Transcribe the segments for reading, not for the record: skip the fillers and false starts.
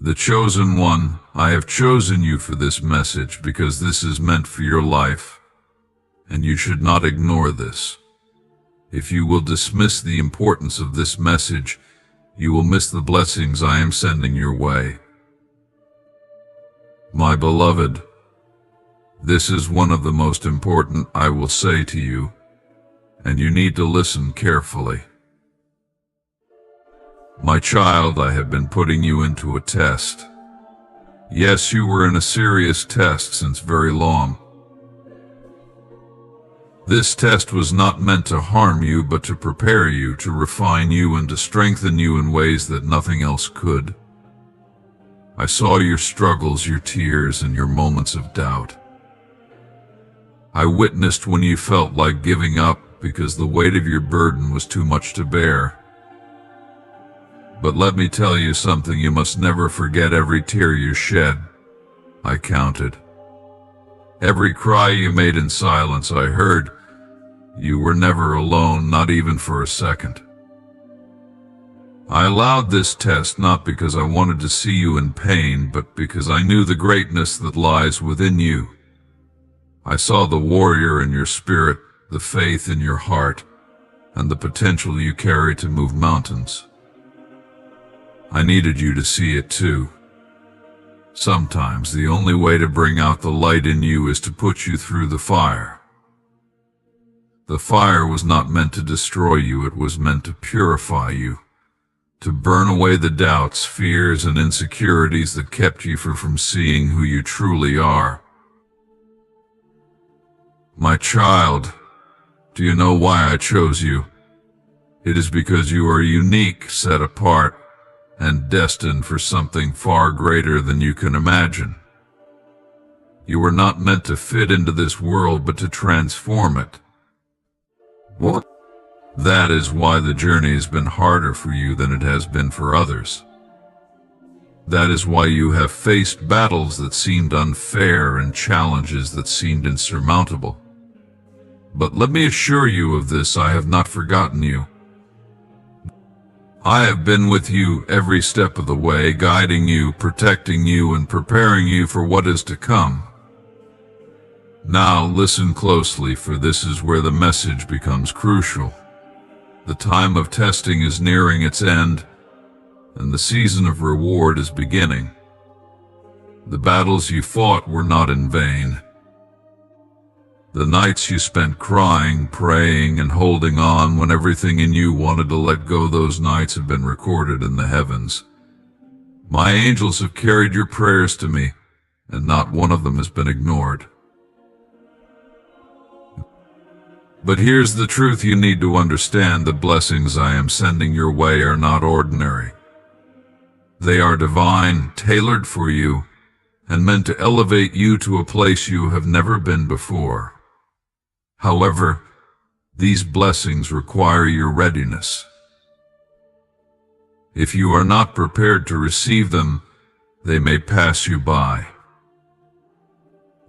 The chosen one, I have chosen you for this message because this is meant for your life, and you should not ignore this. If you will dismiss the importance of this message, you will miss the blessings I am sending your way. My beloved, this is one of the most important I will say to you, and you need to listen carefully. My child, I have been putting you into a test. Yes, you were in a serious test since very long. This test was not meant to harm you, but to prepare you, to refine you, and to strengthen you in ways that nothing else could. I saw your struggles, your tears, and your moments of doubt. I witnessed when you felt like giving up because the weight of your burden was too much to bear. But let me tell you something, you must never forget every tear you shed. I counted. Every cry you made in silence I heard. You were never alone, not even for a second. I allowed this test not because I wanted to see you in pain, but because I knew the greatness that lies within you. I saw the warrior in your spirit, the faith in your heart, and the potential you carry to move mountains. I needed you to see it too. Sometimes the only way to bring out the light in you is to put you through the fire. The fire was not meant to destroy you, it was meant to purify you, to burn away the doubts, fears, and insecurities that kept you from seeing who you truly are. My child, do you know why I chose you? It is because you are unique, set apart, and destined for something far greater than you can imagine. You were not meant to fit into this world, but to transform it. What? That is why the journey has been harder for you than it has been for others. That is why you have faced battles that seemed unfair and challenges that seemed insurmountable. But let me assure you of this, I have not forgotten you. I have been with you every step of the way, guiding you, protecting you, and preparing you for what is to come. Now listen closely, for this is where the message becomes crucial. The time of testing is nearing its end, and the season of reward is beginning. The battles you fought were not in vain. The nights you spent crying, praying, and holding on when everything in you wanted to let go, those nights have been recorded in the heavens. My angels have carried your prayers to me, and not one of them has been ignored. But here's the truth you need to understand: the blessings I am sending your way are not ordinary. They are divine, tailored for you, and meant to elevate you to a place you have never been before. However, these blessings require your readiness. If you are not prepared to receive them, they may pass you by.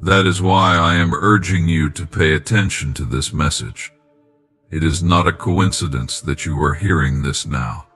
That is why I am urging you to pay attention to this message. It is not a coincidence that you are hearing this now.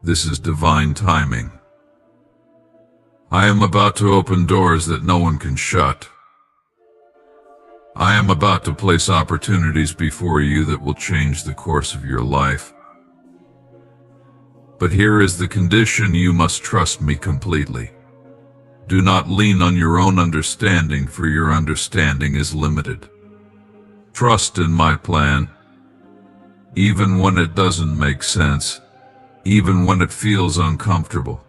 This is divine timing. I am about to open doors that no one can shut. I am about to place opportunities before you that will change the course of your life. But here is the condition: you must trust me completely. Do not lean on your own understanding, for your understanding is limited. Trust in my plan, even when it doesn't make sense, even when it feels uncomfortable.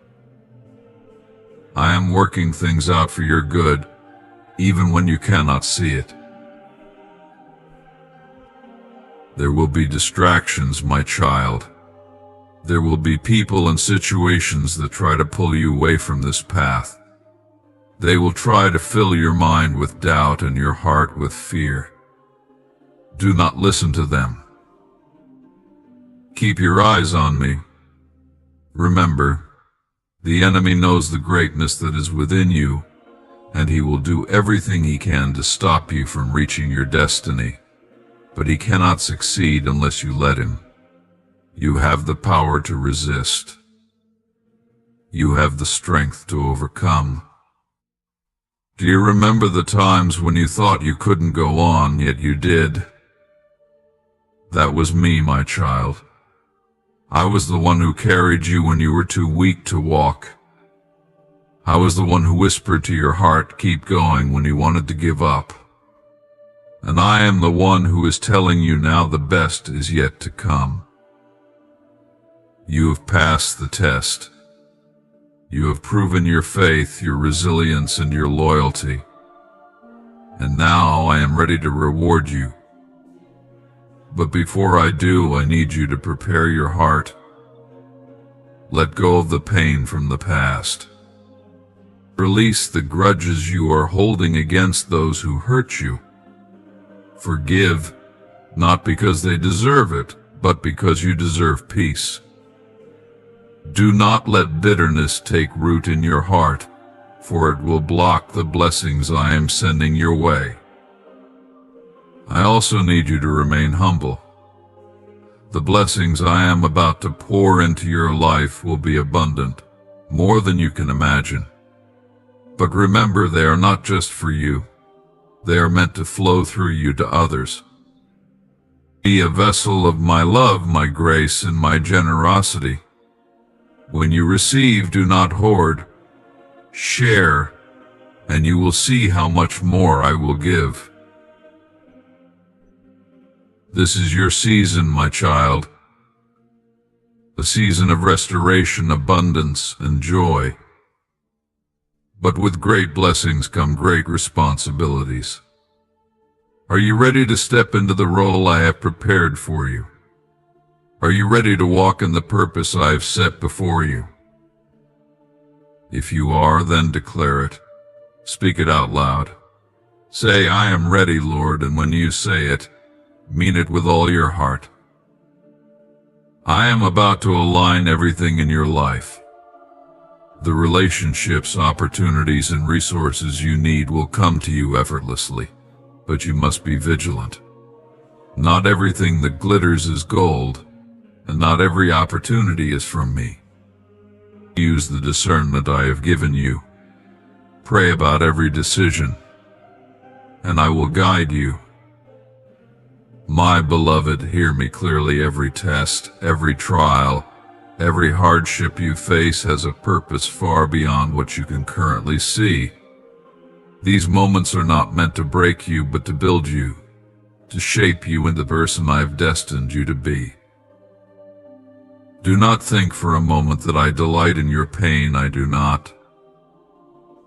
I am working things out for your good, even when you cannot see it. There will be distractions, my child. There will be people and situations that try to pull you away from this path. They will try to fill your mind with doubt and your heart with fear. Do not listen to them. Keep your eyes on me. Remember, the enemy knows the greatness that is within you, and he will do everything he can to stop you from reaching your destiny. But he cannot succeed unless you let him. You have the power to resist. You have the strength to overcome. Do you remember the times when you thought you couldn't go on, yet you did? That was me, my child. I was the one who carried you when you were too weak to walk. I was the one who whispered to your heart, keep going, when you wanted to give up. And I am the one who is telling you now the best is yet to come. You have passed the test. You have proven your faith, your resilience, and your loyalty. And now I am ready to reward you. But before I do, I need you to prepare your heart. Let go of the pain from the past. Release the grudges you are holding against those who hurt you. Forgive, not because they deserve it, but because you deserve peace. Do not let bitterness take root in your heart, for it will block the blessings I am sending your way. I also need you to remain humble. The blessings I am about to pour into your life will be abundant, more than you can imagine. But remember, they are not just for you. They are meant to flow through you to others. Be a vessel of my love, my grace, and my generosity. When you receive, do not hoard. Share, and you will see how much more I will give. This is your season, my child. A season of restoration, abundance, and joy. But with great blessings come great responsibilities. Are you ready to step into the role I have prepared for you? Are you ready to walk in the purpose I have set before you? If you are, then declare it. Speak it out loud. Say, I am ready, Lord, and when you say it, mean it with all your heart. I am about to align everything in your life. The relationships, opportunities, and resources you need will come to you effortlessly, but you must be vigilant. Not everything that glitters is gold, and not every opportunity is from me. Use the discernment I have given you. Pray about every decision, and I will guide you. My beloved, hear me clearly. Every test, every trial, every hardship you face has a purpose far beyond what you can currently see. These moments are not meant to break you, but to build you, to shape you into the person I have destined you to be. Do not think for a moment that I delight in your pain. I do not.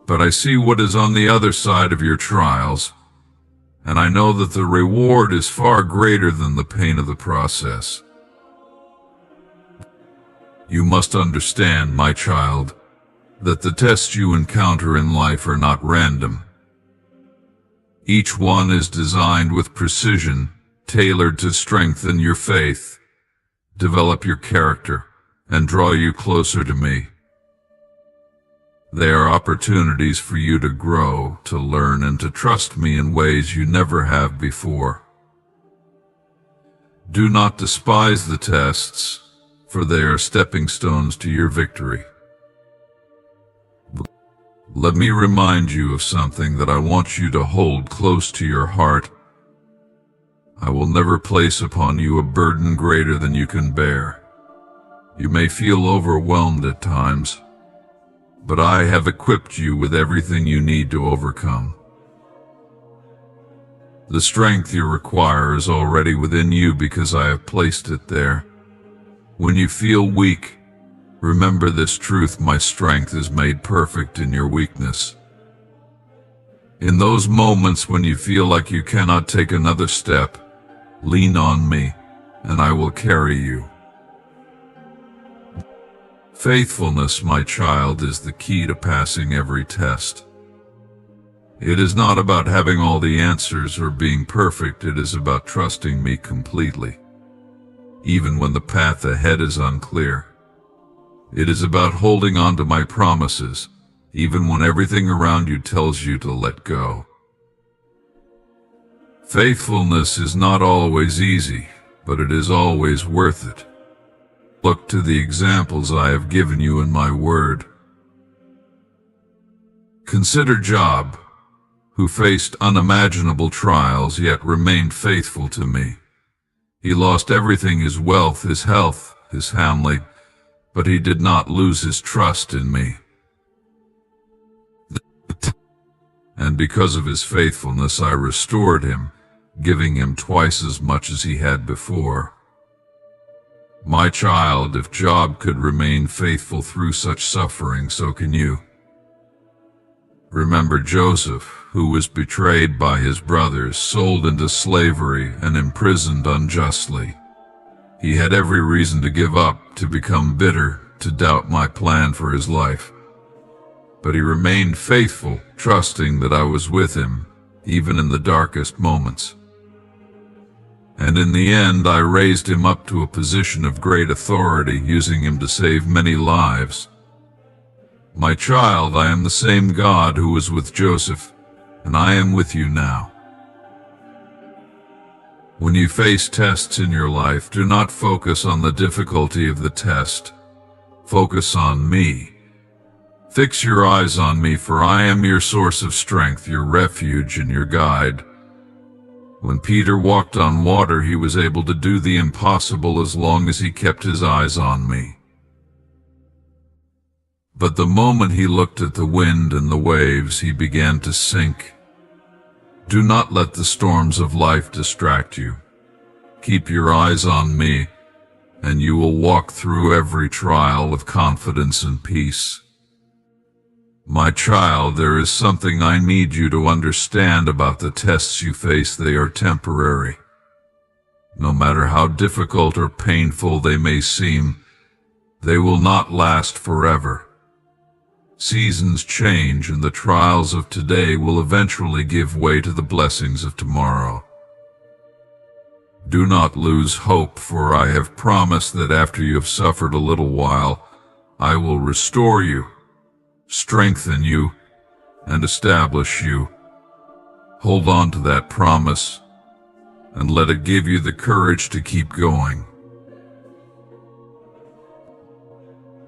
But I see what is on the other side of your trials, and I know that the reward is far greater than the pain of the process. You must understand, my child, that the tests you encounter in life are not random. Each one is designed with precision, tailored to strengthen your faith, develop your character, and draw you closer to me. They are opportunities for you to grow, to learn, and to trust me in ways you never have before. Do not despise the tests, for they are stepping stones to your victory. Let me remind you of something that I want you to hold close to your heart. I will never place upon you a burden greater than you can bear. You may feel overwhelmed at times, but I have equipped you with everything you need to overcome. The strength you require is already within you because I have placed it there. When you feel weak, remember this truth: my strength is made perfect in your weakness. In those moments when you feel like you cannot take another step, lean on me, and I will carry you. Faithfulness, my child, is the key to passing every test. It is not about having all the answers or being perfect. It is about trusting me completely, even when the path ahead is unclear. It is about holding on to my promises, even when everything around you tells you to let go. Faithfulness is not always easy, but it is always worth it. Look to the examples I have given you in my word. Consider Job, who faced unimaginable trials yet remained faithful to me. He lost everything, his wealth, his health, his family, but he did not lose his trust in me. And because of his faithfulness, I restored him, giving him twice as much as he had before. My child, if Job could remain faithful through such suffering, so can you. Remember Joseph, who was betrayed by his brothers, sold into slavery, and imprisoned unjustly. He had every reason to give up, to become bitter, to doubt my plan for his life. But he remained faithful, trusting that I was with him, even in the darkest moments. And in the end, I raised him up to a position of great authority, using him to save many lives. My child, I am the same God who was with Joseph, and I am with you now. When you face tests in your life, do not focus on the difficulty of the test. Focus on me. Fix your eyes on me, for I am your source of strength, your refuge, and your guide. When Peter walked on water, he was able to do the impossible as long as he kept his eyes on me. But the moment he looked at the wind and the waves, he began to sink. Do not let the storms of life distract you. Keep your eyes on me, and you will walk through every trial with confidence and peace. My child, there is something I need you to understand about the tests you face. They are temporary. No matter how difficult or painful they may seem, they will not last forever. Seasons change, and the trials of today will eventually give way to the blessings of tomorrow. Do not lose hope, for I have promised that after you have suffered a little while, I will restore you, strengthen you, and establish you. Hold on to that promise, and let it give you the courage to keep going.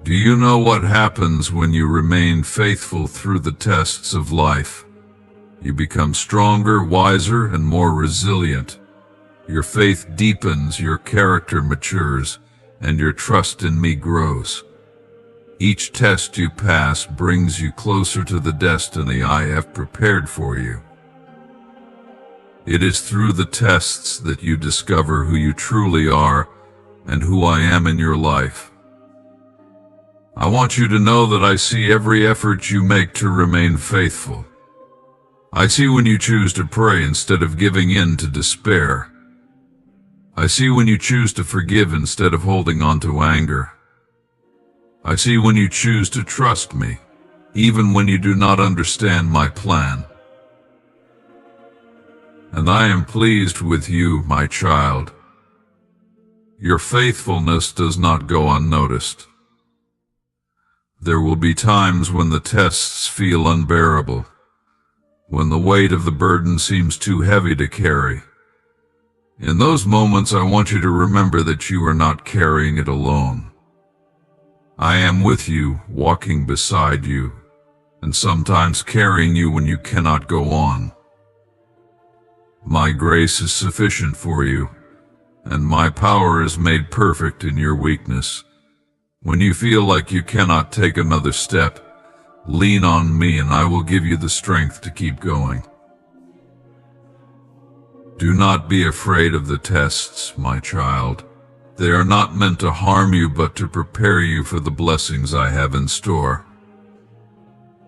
Do you know what happens when you remain faithful through the tests of life? You become stronger, wiser, and more resilient. Your faith deepens, your character matures, and your trust in me grows. Each test you pass brings you closer to the destiny I have prepared for you. It is through the tests that you discover who you truly are and who I am in your life. I want you to know that I see every effort you make to remain faithful. I see when you choose to pray instead of giving in to despair. I see when you choose to forgive instead of holding on to anger. I see when you choose to trust me, even when you do not understand my plan. And I am pleased with you, my child. Your faithfulness does not go unnoticed. There will be times when the tests feel unbearable, when the weight of the burden seems too heavy to carry. In those moments, I want you to remember that you are not carrying it alone. I am with you, walking beside you, and sometimes carrying you when you cannot go on. My grace is sufficient for you, and my power is made perfect in your weakness. When you feel like you cannot take another step, lean on me and I will give you the strength to keep going. Do not be afraid of the tests, my child. They are not meant to harm you, but to prepare you for the blessings I have in store.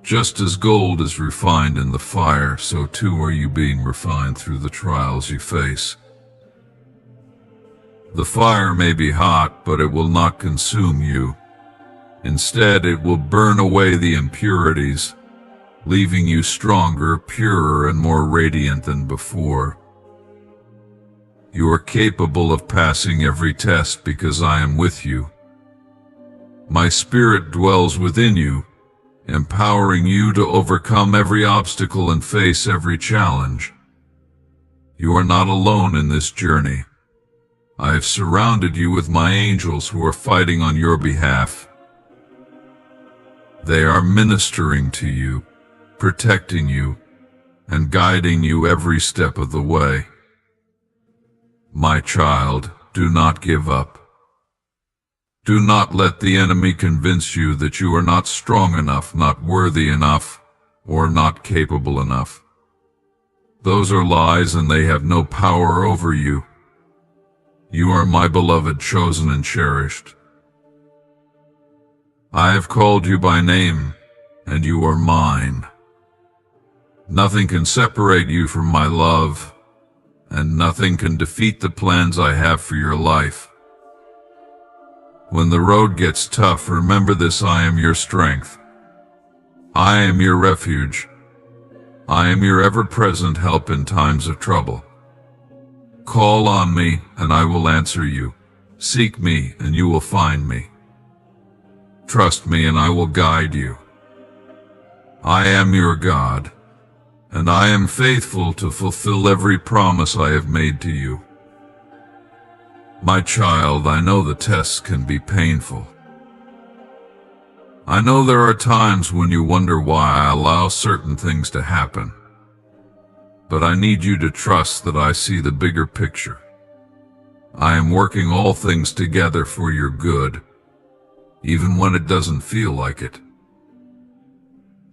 Just as gold is refined in the fire, so too are you being refined through the trials you face. The fire may be hot, but it will not consume you. Instead, it will burn away the impurities, leaving you stronger, purer, and more radiant than before. You are capable of passing every test because I am with you. My Spirit dwells within you, empowering you to overcome every obstacle and face every challenge. You are not alone in this journey. I have surrounded you with my angels who are fighting on your behalf. They are ministering to you, protecting you, and guiding you every step of the way. My child, do not give up. Do not let the enemy convince you that you are not strong enough, not worthy enough, or not capable enough. Those are lies, and they have no power over you. You are my beloved, chosen and cherished. I have called you by name, and you are mine. Nothing can separate you from my love, and nothing can defeat the plans I have for your life. When the road gets tough, remember this: I am your strength. I am your refuge. I am your ever-present help in times of trouble. Call on me, and I will answer you. Seek me, and you will find me. Trust me, and I will guide you. I am your God, and I am faithful to fulfill every promise I have made to you. My child, I know the tests can be painful. I know there are times when you wonder why I allow certain things to happen. But I need you to trust that I see the bigger picture. I am working all things together for your good, even when it doesn't feel like it.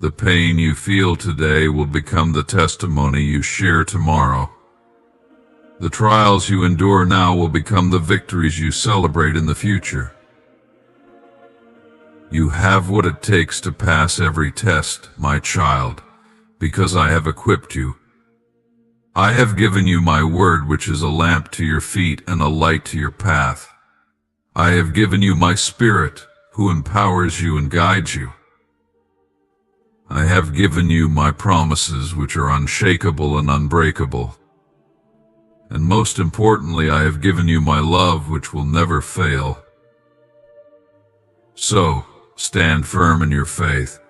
The pain you feel today will become the testimony you share tomorrow. The trials you endure now will become the victories you celebrate in the future. You have what it takes to pass every test, my child, because I have equipped you. I have given you my word, which is a lamp to your feet and a light to your path. I have given you my Spirit, who empowers you and guides you. I have given you my promises, which are unshakable and unbreakable. And most importantly, I have given you my love, which will never fail. So, stand firm in your faith.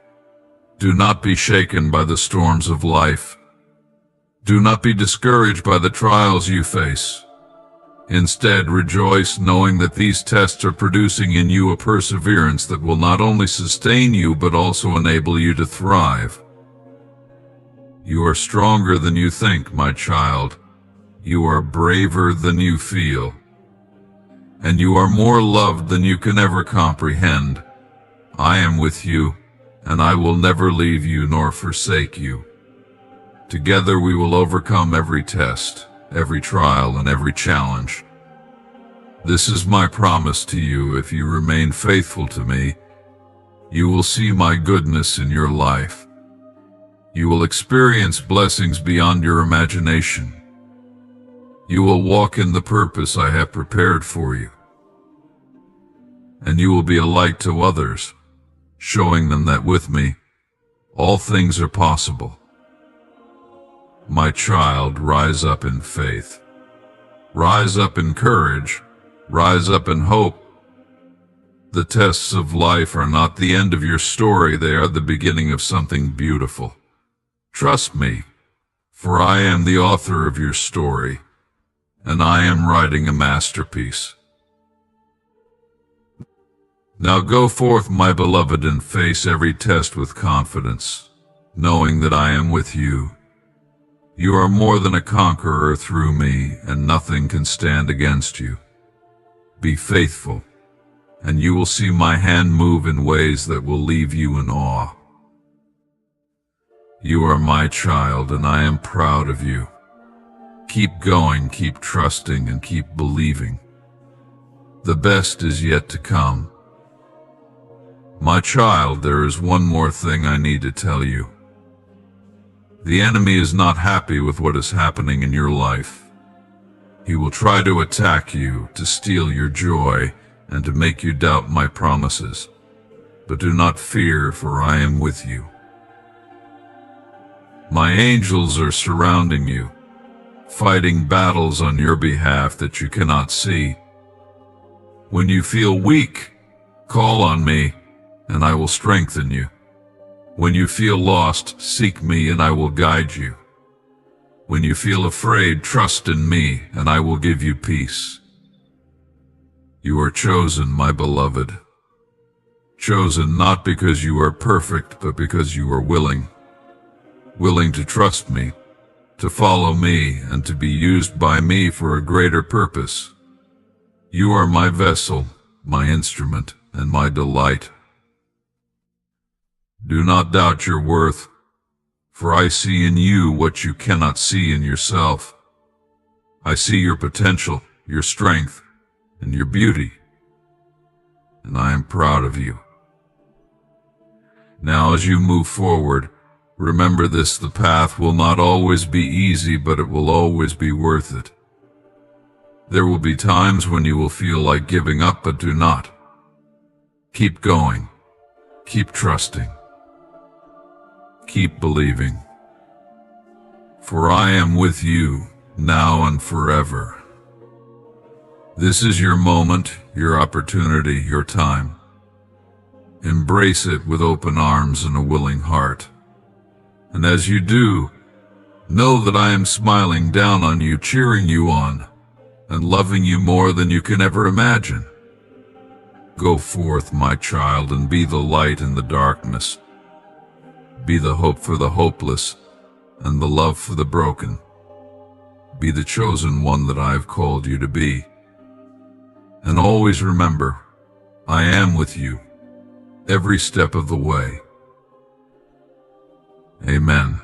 Do not be shaken by the storms of life. Do not be discouraged by the trials you face. Instead, rejoice knowing that these tests are producing in you a perseverance that will not only sustain you, but also enable you to thrive. You are stronger than you think, my child. You are braver than you feel. And you are more loved than you can ever comprehend. I am with you, and I will never leave you nor forsake you. Together we will overcome every test, every trial, and every challenge. This is my promise to you. If you remain faithful to me, you will see my goodness in your life. You will experience blessings beyond your imagination. You will walk in the purpose I have prepared for you. And you will be a light to others, showing them that with me, all things are possible. My child, rise up in faith. Rise up in courage. Rise up in hope. The tests of life are not the end of your story. They are the beginning of something beautiful. Trust me, for I am the author of your story, and I am writing a masterpiece. Now go forth, my beloved, and face every test with confidence, knowing that I am with you. You are more than a conqueror through me, and nothing can stand against you. Be faithful, and you will see my hand move in ways that will leave you in awe. You are my child, and I am proud of you. Keep going, keep trusting, and keep believing. The best is yet to come. My child, there is one more thing I need to tell you. The enemy is not happy with what is happening in your life. He will try to attack you, to steal your joy, and to make you doubt my promises. But do not fear, for I am with you. My angels are surrounding you, fighting battles on your behalf that you cannot see. When you feel weak, call on me, and I will strengthen you. When you feel lost, seek me, and I will guide you. When you feel afraid, trust in me, and I will give you peace. You are chosen, my beloved. Chosen not because you are perfect, but because you are willing. willing to trust me, to follow me, and to be used by me for a greater purpose. You are my vessel, my instrument, and my delight. Do not doubt your worth, for I see in you what you cannot see in yourself. I see your potential, your strength, and your beauty, and I am proud of you. Now, as you move forward, remember this: the path will not always be easy, but it will always be worth it. There will be times when you will feel like giving up, but do not. Keep going. Keep trusting. Keep believing. For I am with you, now and forever. This is your moment, your opportunity, your time. Embrace it with open arms and a willing heart. And as you do, know that I am smiling down on you, cheering you on, and loving you more than you can ever imagine. Go forth, my child, and be the light in the darkness. Be the hope for the hopeless, and the love for the broken. Be the chosen one that I have called you to be. And always remember, I am with you, every step of the way. Amen.